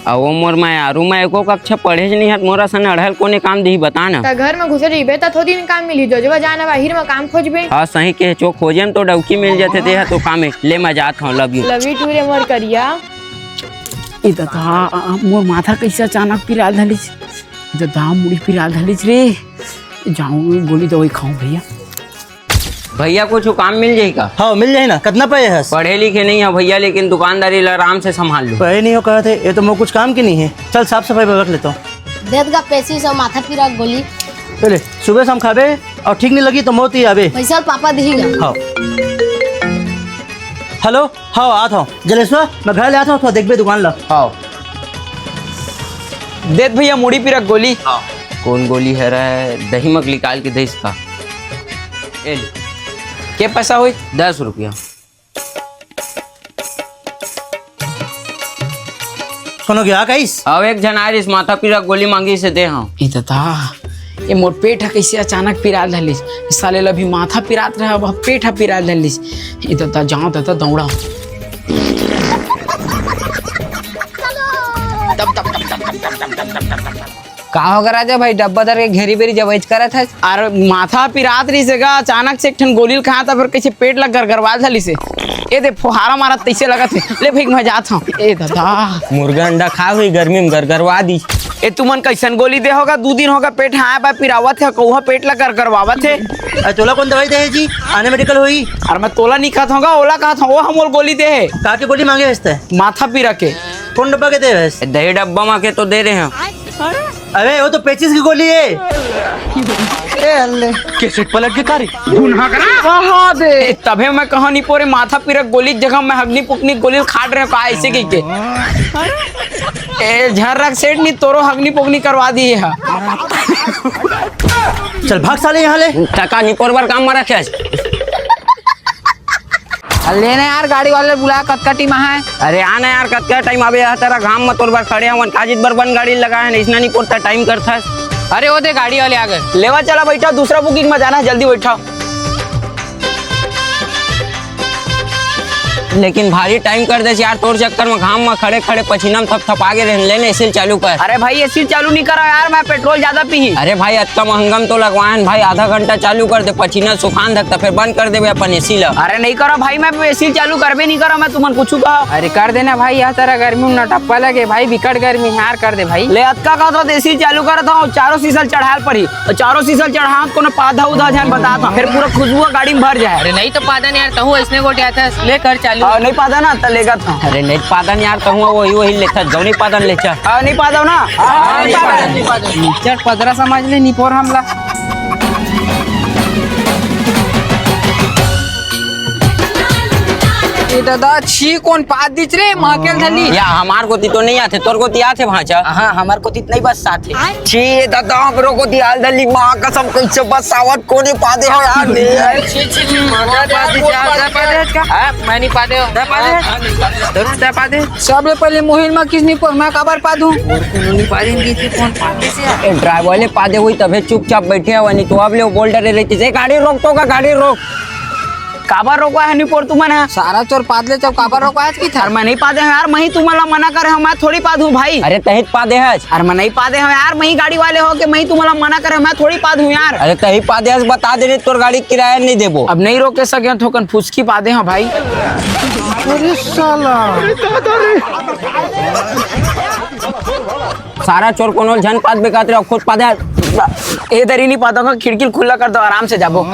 वो मोर मैं रूम में एको कक्षा पढ़े नहीं है मोरा सन अढ़ल कोने काम दी बता ना त घर में घुसे रहिबे त थोड़ी दिन काम मिली जो जाना बाहर में काम खोजबे। हाँ सही के चो खोजे तो डौकी मिल जाते थे तो काम ले मैं जात हूँ लव यू टू रे मोर करिया। ई दादा मोर माथा कैसे अचानक पिरा धलिस दादा मुड़ी पिरा धलिस रे जाऊँ गोली दवाई खाऊं भैया। भैया कुछ काम मिल जाएगा? हाँ मिल जाए ना। कितना पे है? पढ़े लिखे नहीं है भैया लेकिन दुकानदारी आराम से संभाल लो। पढ़े नहीं हो कहा थे ये तो मैं कुछ काम की नहीं है। चल साफ सफाई में रख लेता हूँ। देत का पैसे सब माथा पिरा गोली पहले सुबह शाम खाबे और ठीक नहीं लगी तो मोती ही आबे। पैसा पापा देगा। हाँ हेलो हाँ आता हूँ जलेश्वर मैं घर ले आता हूँ थोड़ा देखबे दुकान ला। हाँ देत भैया मुड़ी पिरा गोली। हाँ कौन गोली है रहा दही मक निकाल के देश का के पैसा हुई 10 रुपया। सुनो क्या कहीस अब एक जन आरिस माथा पीरा गोली मांगी से दे हाँ। ई दादा ये मोर पेट है कैसे अचानक पिरा धलिस साले अभी माथा पिरात रहा अब पेट है पिरा धलिस। ई दादा जाओ दादा दौड़ा का होगा राजा भाई डब्बा दर के घेरी बेरी जब करा था और माथा पिरात रही से का अचानक से एक ठन गोली खा था फिर कैसे पेट लग गरगरवा धली से ये दे फुहारा मारा तैसे लगा थे ले भाई मैं जाता हूँ। ए दादा मुर्गा अंडा खा हुई गर्मी में गरगरवा दी। ए तुमन कैसन गोली दे होगा 2 दिन होगा पेट हाँ बा पिरावत है कौहा पेट लग गरगरवावत है। तोला कौन दवाई दे जी आने मेडिकल हुई और मैं तोला नहीं खाता हूँ ओला खाता हूँ वो हम गोली दे है का के गोली मांगे भेजते माथा पिरा के। कौन डब्बा के दे वैसे? दही डब्बा माँ के तो दे रहे हैं। अरे वो तो पेचिस की गोली है। कैसे पलट के कारी दे तबे मैं कहा नहीं पोरे माथा पिरा गोली जगह मैं हगनी पुकनी गोली खाट रहे का ऐसे की के ए झरक सेठ नहीं तोरो हगनी पुकनी करवा दी है। चल भाग साले यहाँ ले टका निपोर बार काम मारा क्या लेने यार गाड़ी वाले बुलाया कतका टीम है। अरे आना यार कत्या टाइम आवे तेरा घाम में तोर बार खड़े हवन काजित बरबन गाड़ी लगा है इसना नहीं पोता टाइम करता है। अरे वो दे गाड़ी वाले आ गए लेवा चला बैठा दूसरा बुकिंग में जाना है जल्दी बैठा। लेकिन भारी टाइम कर दे यार तोर चक्कर में घाम में खड़े खड़े पसीना में थप आगे रहने लेने एसी चालू कर। अरे भाई एसी चालू नहीं करा यार मैं पेट्रोल ज्यादा पी। अरे भाई अत्ता महंगम तो लगवाए भाई आधा घंटा चालू कर दे पसीना सुखान धकता फिर बंद कर दे अपन एसी ला। अरे नहीं करो भाई मैं एसी चालू करबे नहीं करा मैं तुमन कुछ कहा। अरे कर देना भाई यार तेरा गर्मी में नटप्पा लगे भाई विकट गर्मी यार कर दे भाई। ले अतका का तो एसी चालू करा था चारों सीसल चढ़ाल पड़ी और चारों सीसल चढ़ा को पाधा उधा ध्यान बता था फिर पूरा खुशबू गाड़ी में भर जाए। अरे नहीं तो पादन यार तहु ऐसने गोटे आता है लेकर चालू नहीं पादा ना लेगा था। अरे नहीं पादन यार कहूँ वही लेता जो नहीं पादन ले चल नहीं पादा ना चल 15 समझ ले निपोर हमला दादा छी कौन पाद दिच रे महकेल धली या हमार को तो नहीं आते तोर को आते भाचा। हाँ हमार को नहीं बस साथ है छी दादा हमरो को दियाल दली मां कसम कैसे बस आवत कोने पादे हो यार छी मैं नहीं पादे सबले पहले मोहिल में किसनी पर मैं कबर पादू नहीं पादेंगी थी कौन पादे से ड्राइवर वाले पादे हुई तबे चुपचाप बैठे हवनी तो अब ले बोल डरे रहती से गाड़ी रोक तो का गाड़ी रोक काबर रोका है नहीं पोर तुमन है सारा चोर पादले जब काबर रोका है की था मैं नहीं पादे यार मैं तुम्हारा मना करे मैं थोड़ी पादू भाई। अरे तहित पादे है अरे मैं नहीं पादे हूँ यार मैं गाड़ी वाले हो के मैं तुम्हारा मना करे मैं थोड़ी पादू यार। अरे तही पादे है बता दे तोर गाड़ी किराया नहीं देबो अब नहीं रोके सके थोकन फुसकी पादे हैं भाई। अरे साला सारा चोर कोनो झन पाद बेकात रे खुद पादे इधर ही नहीं पाता खिड़की खुला कर दो आराम से जाबो।